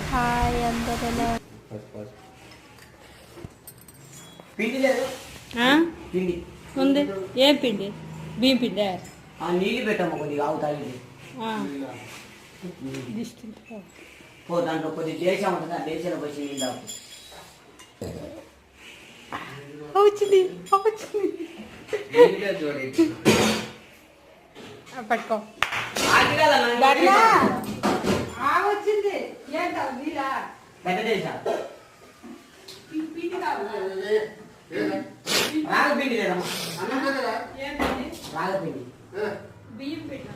Hi అందరూ పిండి లేదు పిండి ఉంది. ఏం పిండి? బియ్యం పిండి. నీళ్ళు పెట్టాము కొద్దిగా ఆవుతాయి పో దాంట్లో కొద్దిగా దేశం ఉంటుంది ఆ దేశంలో వచ్చి నీళ్ళు వచ్చింది పట్టుకో వచ్చింది. పెద్ద దేశం రాగపిండి లేదమ్మా రాగపిండి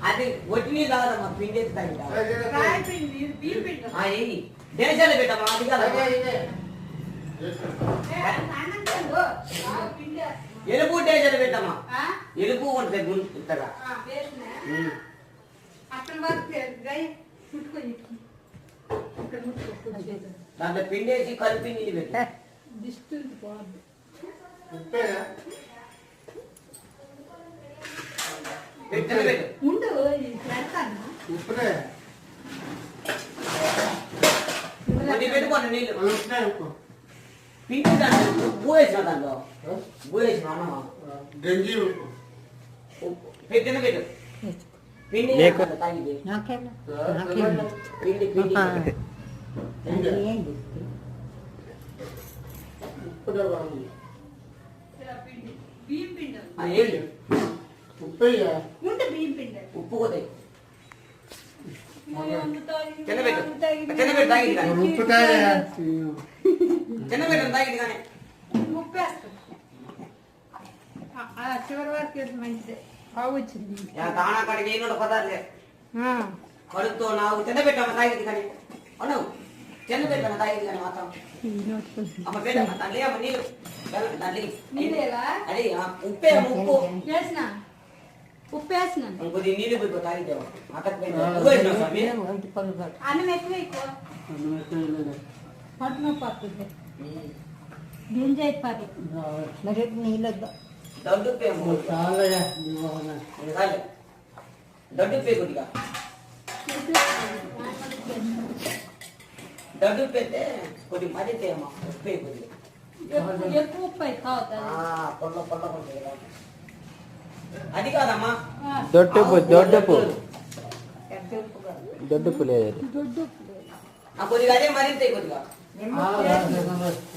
అది ఒట్టి నీళ్ళు తాగదమ్మా పిండి ఎత్తి తాగిట దేశాలు పెట్టమ్మా అది కాదు ఎలుపు దేశాలు పెట్టమ్మా ఎలుపు ఉంటుంది ఇంతగా దాంట్లో పిండి వేసి కలిపి నీళ్ళు పెట్టా పెట్టుకోండి నీళ్ళు పిండి దాంట్లో ఉప్పు వేసిన దాంట్లో ఉప్పు వేసిన అన్నమా పెట్టిన పెట్టు పిండి తాగితే పిండి పిండి ఉప్పు కొద్ది చిన్నబెట్టు తాగింది కానీ చివరి వరకు మంచిదే బాగుంది. తానా కాడికి ఏం పదాలే కడుపుతో నాకు చిన్నబెట్టమ్మ తాగింది కానీ అవును చిన్నబెట్టమ్మ తాగింది కానీ మాత్రం అమ్మ పెట్టమ్మ తల్లి అమ్మ నీళ్ళు తల్లి అది ఉప్పే ఉప్పు వేసిన ఉప్పు వేసిన కొద్దిగా నీళ్ళు పోయి తాగిద్దాం అన్నం ఎక్కువ ఎక్కువ పట్టు పడుతుంది గింజ అయిపోయి నీళ్ళు దొడ్డుప్పే కొద్దిగా దొడ్డుప్పు అయితే కొద్దిగా మరీ తేమా ఉప్పే కొద్దిగా ఎక్కువ ఉప్పు అయితే పొల్ల పొల్ల అది కాదమ్మా దొడ్డుపు లేదు కొద్దిగా అదే మరింత కొద్దిగా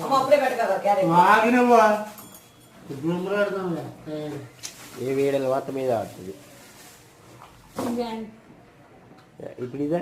అమ్మ అప్పుడే పెట్ట కదా క్యారెట్ ఏ వేడల వాత మీద ఆడుతుంది ఇప్పుడు ఇదే